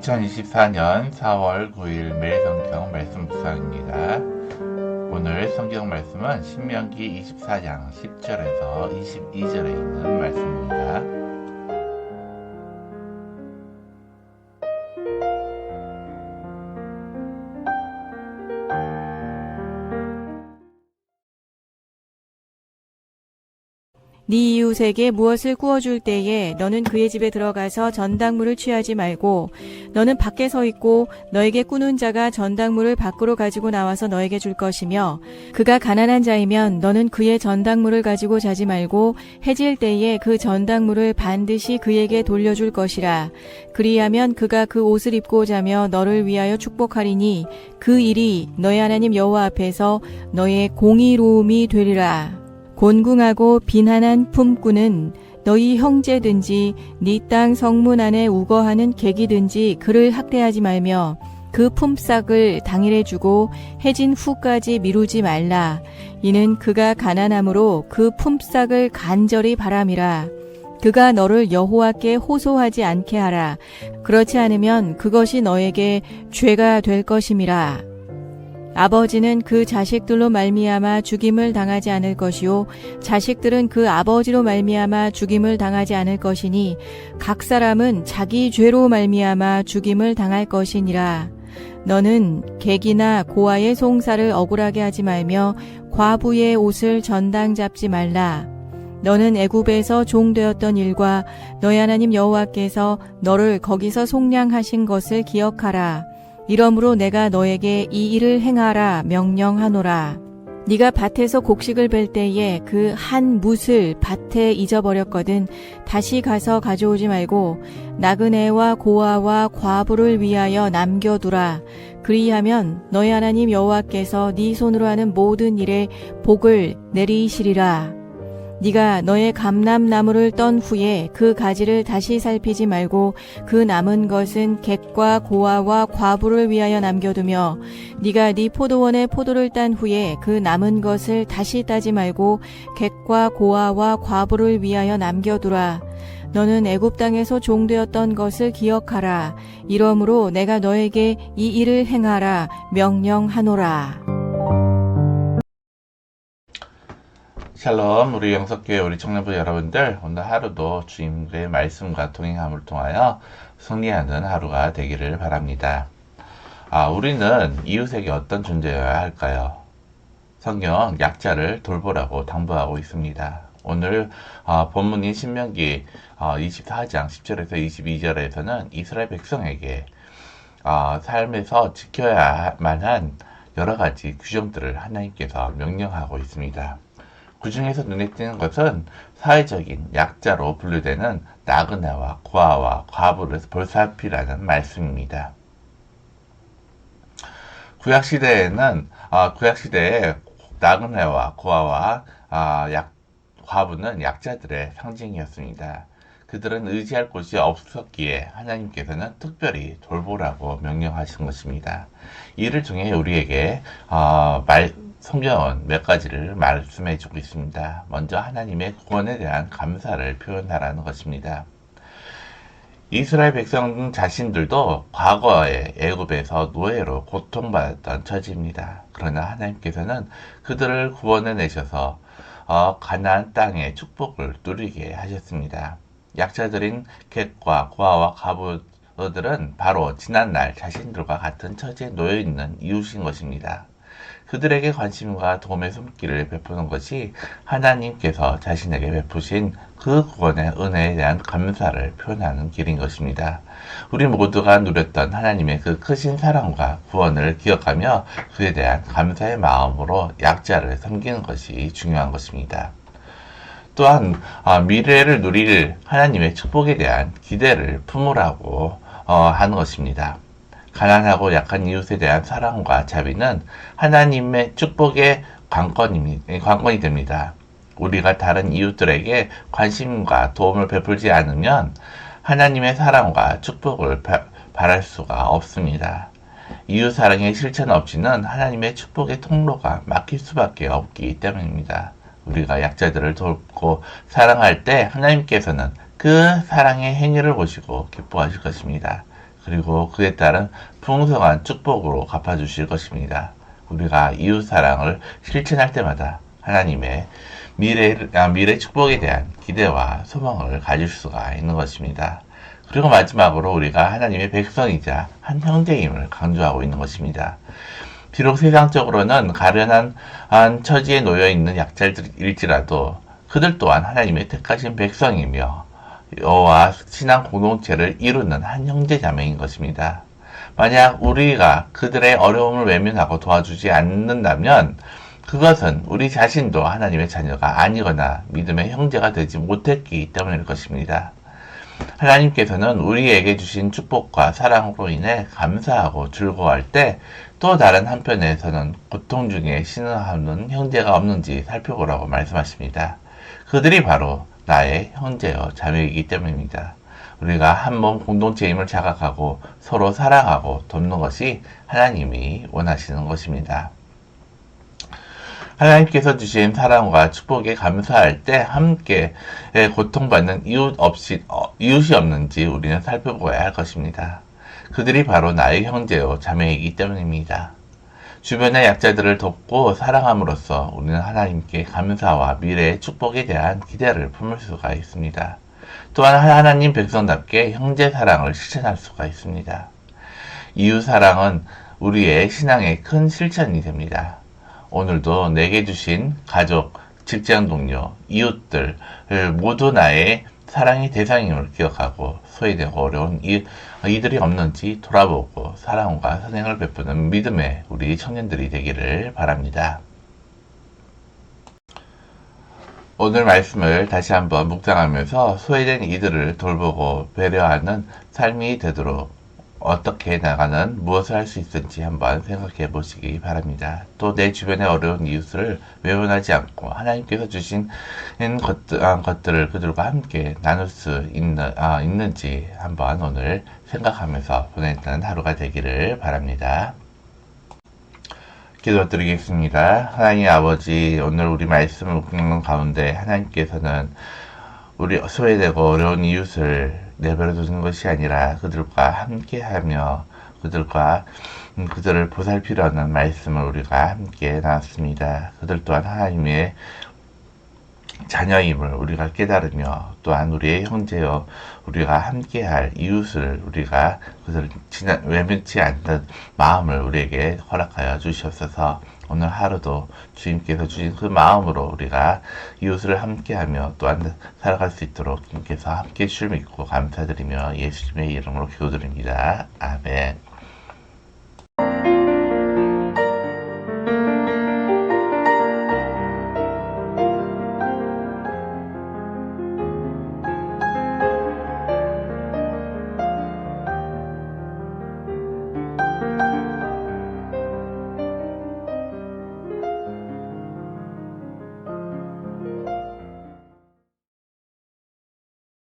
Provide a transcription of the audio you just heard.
2024년 4월 9일 매일성경 말씀 묵상입니다. 오늘 성경 말씀은 신명기 24장 10절에서 22절에 있는 말씀입니다. 네 이웃에게 무엇을 구워줄 때에 너는 그의 집에 들어가서 전당물을 취하지 말고 너는 밖에 서 있고 너에게 꾸는 자가 전당물을 밖으로 가지고 나와서 너에게 줄 것이며 그가 가난한 자이면 너는 그의 전당물을 가지고 자지 말고 해질 때에 그 전당물을 반드시 그에게 돌려줄 것이라. 그리하면 그가 그 옷을 입고 자며 너를 위하여 축복하리니 그 일이 너의 하나님 여호와 앞에서 너의 공의로움이 되리라. 곤궁하고 빈한한 품꾼은 너희 형제든지 네 땅 성문 안에 우거하는 객이든지 그를 학대하지 말며 그 품삯을 당일에 주고 해진 후까지 미루지 말라. 이는 그가 가난함으로 그 품삯을 간절히 바람이라. 그가 너를 여호와께 호소하지 않게 하라. 그렇지 않으면 그것이 너에게 죄가 될 것임이라. 아버지는 그 자식들로 말미암아 죽임을 당하지 않을 것이요 자식들은 그 아버지로 말미암아 죽임을 당하지 않을 것이니 각 사람은 자기 죄로 말미암아 죽임을 당할 것이니라. 너는 객이나 고아의 송사를 억울하게 하지 말며 과부의 옷을 전당 잡지 말라. 너는 애굽에서 종되었던 일과 너의 하나님 여호와께서 너를 거기서 속량하신 것을 기억하라. 이러므로 내가 너에게 이 일을 행하라 명령하노라. 네가 밭에서 곡식을 벨 때에 그 한 뭇을 밭에 잊어버렸거든 다시 가서 가져오지 말고 나그네와 고아와 과부를 위하여 남겨두라. 그리하면 너의 하나님 여호와께서 네 손으로 하는 모든 일에 복을 내리시리라. 네가 너의 감람나무를 떤 후에 그 가지를 다시 살피지 말고 그 남은 것은 객과 고아와 과부를 위하여 남겨두며 네가 네 포도원의 포도를 딴 후에 그 남은 것을 다시 따지 말고 객과 고아와 과부를 위하여 남겨두라. 너는 애굽 땅에서 종되었던 것을 기억하라. 이러므로 내가 너에게 이 일을 행하라 명령하노라. 샬롬, 우리 영석교회 우리 청년부 여러분들, 오늘 하루도 주님의 말씀과 동행함을 통하여 승리하는 하루가 되기를 바랍니다. 우리는 이웃에게 어떤 존재여야 할까요? 성경 약자를 돌보라고 당부하고 있습니다. 오늘 본문인 신명기 24장 10절에서 22절에서는 이스라엘 백성에게 삶에서 지켜야 만한 여러 가지 규정들을 하나님께서 명령하고 있습니다. 그 중에서 눈에 띄는 것은 사회적인 약자로 분류되는 나그네와 고아와 과부를 보살피라는 말씀입니다. 구약시대에 나그네와 고아와 과부는 약자들의 상징이었습니다. 그들은 의지할 곳이 없었기에 하나님께서는 특별히 돌보라고 명령하신 것입니다. 이를 통해 우리에게 성경은 몇 가지를 말씀해 주고 있습니다. 먼저 하나님의 구원에 대한 감사를 표현하라는 것입니다. 이스라엘 백성 자신들도 과거에 애굽에서 노예로 고통받았던 처지입니다. 그러나 하나님께서는 그들을 구원해 내셔서 가나안 땅의 축복을 누리게 하셨습니다. 약자들인 객과 고아와 과부들은 바로 지난날 자신들과 같은 처지에 놓여 있는 이웃인 것입니다. 그들에게 관심과 도움의 손길을 베푸는 것이 하나님께서 자신에게 베푸신 그 구원의 은혜에 대한 감사를 표현하는 길인 것입니다. 우리 모두가 누렸던 하나님의 그 크신 사랑과 구원을 기억하며 그에 대한 감사의 마음으로 약자를 섬기는 것이 중요한 것입니다. 또한 미래를 누릴 하나님의 축복에 대한 기대를 품으라고 하는 것입니다. 가난하고 약한 이웃에 대한 사랑과 자비는 하나님의 축복의 관건이 됩니다. 우리가 다른 이웃들에게 관심과 도움을 베풀지 않으면 하나님의 사랑과 축복을 바랄 수가 없습니다. 이웃 사랑의 실천 없이는 하나님의 축복의 통로가 막힐 수밖에 없기 때문입니다. 우리가 약자들을 돕고 사랑할 때 하나님께서는 그 사랑의 행위를 보시고 기뻐하실 것입니다. 그리고 그에 따른 풍성한 축복으로 갚아주실 것입니다. 우리가 이웃 사랑을 실천할 때마다 하나님의 미래 축복에 대한 기대와 소망을 가질 수가 있는 것입니다. 그리고 마지막으로 우리가 하나님의 백성이자 한 형제임을 강조하고 있는 것입니다. 비록 세상적으로는 가련한 처지에 놓여 있는 약자일지라도 그들 또한 하나님의 택하신 백성이며 여호와 신앙 공동체를 이루는 한 형제 자매인 것입니다. 만약 우리가 그들의 어려움을 외면하고 도와주지 않는다면 그것은 우리 자신도 하나님의 자녀가 아니거나 믿음의 형제가 되지 못했기 때문일 것입니다. 하나님께서는 우리에게 주신 축복과 사랑으로 인해 감사하고 즐거워할 때 또 다른 한편에서는 고통 중에 신음하는 형제가 없는지 살펴보라고 말씀하십니다. 그들이 바로 나의 형제여 자매이기 때문입니다. 우리가 한 몸 공동체임을 자각하고 서로 사랑하고 돕는 것이 하나님이 원하시는 것입니다. 하나님께서 주신 사랑과 축복에 감사할 때 함께 고통받는 이웃이 없는지 우리는 살펴보아야 할 것입니다. 그들이 바로 나의 형제요 자매이기 때문입니다. 주변의 약자들을 돕고 사랑함으로써 우리는 하나님께 감사와 미래의 축복에 대한 기대를 품을 수가 있습니다. 또한 하나님 백성답게 형제 사랑을 실천할 수가 있습니다. 이웃 사랑은 우리의 신앙의 큰 실천이 됩니다. 오늘도 내게 주신 가족, 직장 동료, 이웃들 모두 나의 사랑의 대상임을 기억하고 소외되고 어려운 이들이 없는지 돌아보고 사랑과 선행을 베푸는 믿음의 우리 청년들이 되기를 바랍니다. 오늘 말씀을 다시 한번 묵상하면서 소외된 이들을 돌보고 배려하는 삶이 되도록 어떻게 나가는 무엇을 할 수 있을지 한번 생각해 보시기 바랍니다. 또 내 주변의 어려운 이웃을 외면하지 않고 하나님께서 주신 것들을 그들과 함께 나눌 수 있는지 한번 오늘 생각하면서 보내는 하루가 되기를 바랍니다. 기도드리겠습니다. 하나님 아버지, 오늘 우리 말씀을 묵는 가운데 하나님께서는 우리 소외되고 어려운 이웃을 내버려 두는 것이 아니라 그들과 함께하며 그들을 보살피려는 말씀을 우리가 함께 나눴습니다. 그들 또한 하나님의 자녀임을 우리가 깨달으며 또한 우리의 형제여 우리가 함께할 이웃을 우리가 그들을 외면치 않는 마음을 우리에게 허락하여 주시옵소서. 오늘 하루도 주님께서 주신 그 마음으로 우리가 이웃을 함께하며 또한 살아갈 수 있도록 주님께서 함께 해주실 믿고 감사드리며 예수님의 이름으로 기도드립니다. 아멘.